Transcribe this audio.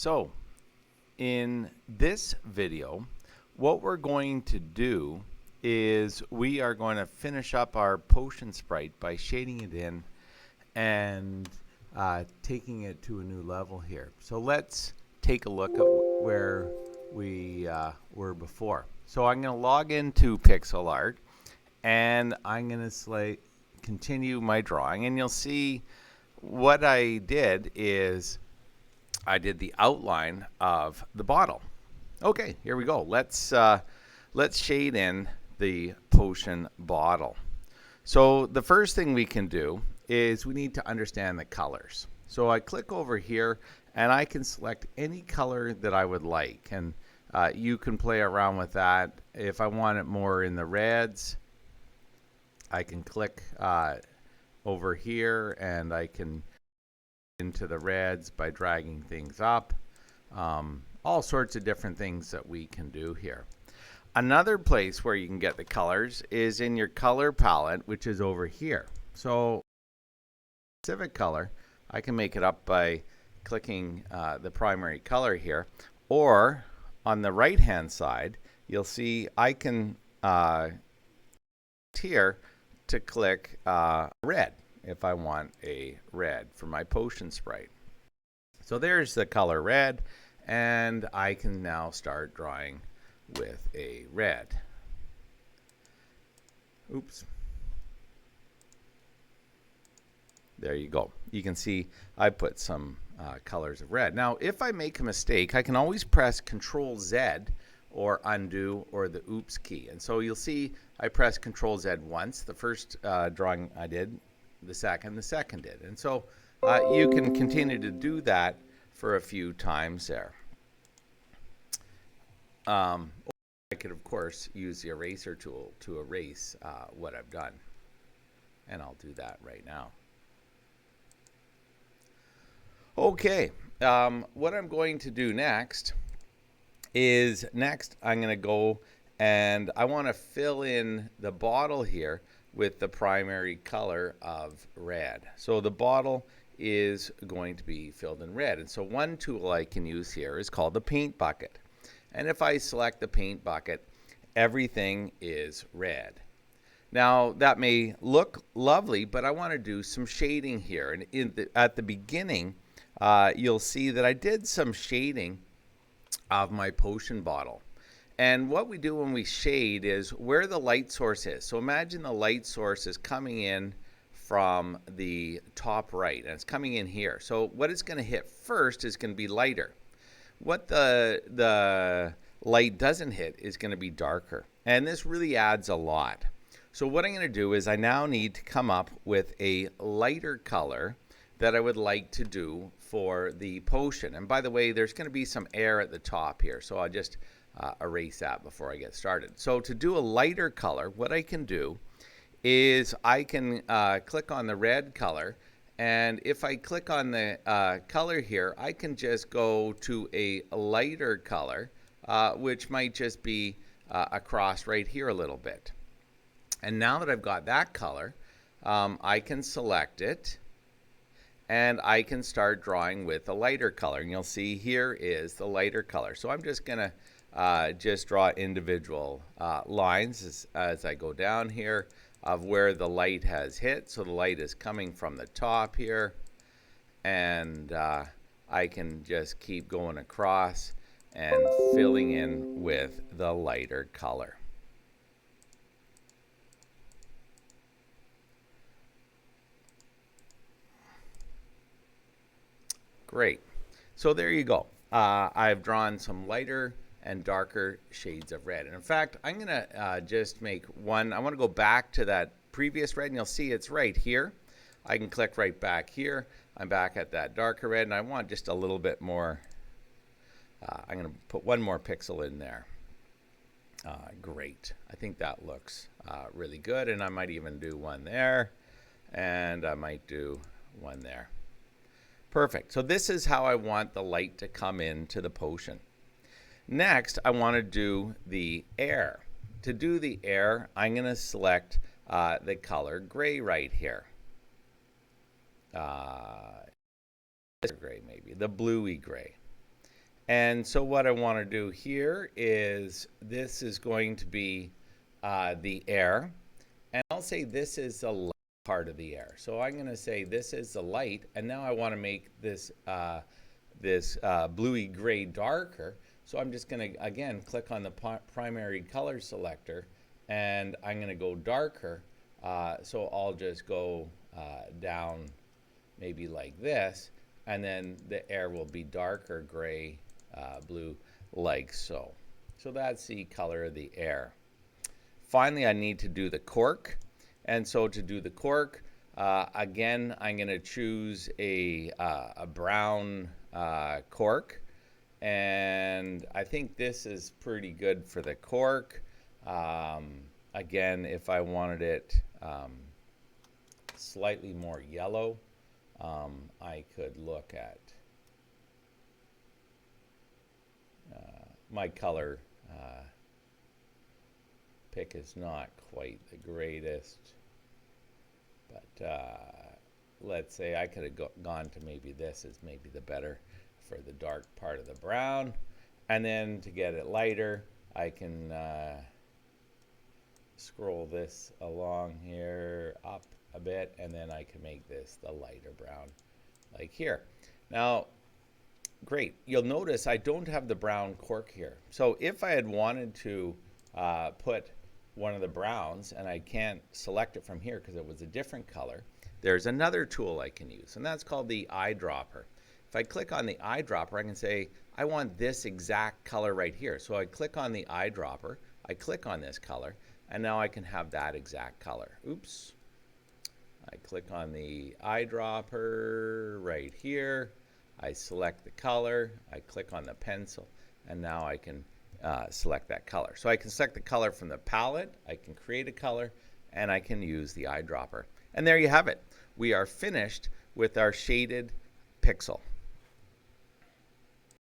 So in this video, what we're going to do is we are going to finish up our potion sprite by shading it in and taking it to a new level here. So let's take a look at where we were before. So I'm going to log into Pixilart and I'm going to continue my drawing, and you'll see what I did is I did the outline of the bottle. Okay, here we go. Let's shade in the potion bottle. So the first thing we can do is we need to understand the colors. So I click over here and I can select any color that I would like, and you can play around with that. If I want it more in the reds, I can click over here and I can into the reds by dragging things up. All sorts of different things that we can do here. Another place where you can get the colors is in your color palette, which is over here. So specific color, I can make it up by clicking the primary color here, or on the right hand side you'll see I can here to click red if I want a red for my potion sprite. So there's the color red, and I can now start drawing with a red. Oops. There you go. You can see I put some colors of red. Now if I make a mistake, I can always press Control Z or undo or the oops key. And so you'll see I press Control Z once, the first drawing I did, the second did. And so you can continue to do that for a few times there. I could of course use the eraser tool to erase what I've done, and I'll do that right now. Okay, what I'm going to do next is I'm going to go and I want to fill in the bottle here with the primary color of red. So the bottle is going to be filled in red, and so one tool I can use here is called the paint bucket. And if I select the paint bucket, everything is red. Now that may look lovely, but I want to do some shading here, and at the beginning you'll see that I did some shading of my potion bottle. And what we do when we shade is where the light source is. So imagine the light source is coming in from the top right, and it's coming in here. So what it's going to hit first is going to be lighter. What the light doesn't hit is going to be darker. And this really adds a lot. So what I'm going to do is I now need to come up with a lighter color that I would like to do for the potion. And by the way, there's going to be some air at the top here, so I'll just erase that before I get started. So to do a lighter color, what I can do is I can click on the red color, and if I click on the color here, I can just go to a lighter color, which might just be across right here a little bit. And now that I've got that color, I can select it and I can start drawing with a lighter color. And you'll see here is the lighter color. So I'm just gonna just draw individual lines as I go down here of where the light has hit. So the light is coming from the top here, and I can just keep going across and filling in with the lighter color. Great. So there you go. I've drawn some lighter and darker shades of red. And in fact, I'm going to just make one. I want to go back to that previous red, and you'll see it's right here. I can click right back here. I'm back at that darker red, and I want just a little bit more. I'm going to put one more pixel in there. Great. I think that looks really good, and I might even do one there, and I might do one there. Perfect. So this is how I want the light to come into the potion. Next, I want to do the air. To do the air, I'm going to select the color gray right here. Gray maybe, the bluey gray. And so what I want to do here is this is going to be the air. And I'll say this is the light part of the air. So I'm going to say this is the light. And now I want to make this, bluey gray darker. So I'm just going to, again, click on the primary color selector. And I'm going to go darker. So I'll just go down maybe like this. And then the air will be darker gray, blue, like so. So that's the color of the air. Finally, I need to do the cork. And so to do the cork, again, I'm going to choose a brown cork. And I think this is pretty good for the cork. Again, if I wanted it slightly more yellow, I could look at my color pick is not quite the greatest, but let's say I could have gone to maybe this is maybe the better for the dark part of the brown. And then to get it lighter, I can scroll this along here up a bit, and then I can make this the lighter brown like here. Now, great. You'll notice I don't have the brown cork here. So if I had wanted to put one of the browns, and I can't select it from here because it was a different color, there's another tool I can use, and that's called the eyedropper. If I click on the eyedropper, I can say, I want this exact color right here. So I click on the eyedropper, I click on this color, and now I can have that exact color. Oops. I click on the eyedropper right here. I select the color. I click on the pencil, and now I can select that color. So I can select the color from the palette. I can create a color, and I can use the eyedropper. And there you have it. We are finished with our shaded pixel.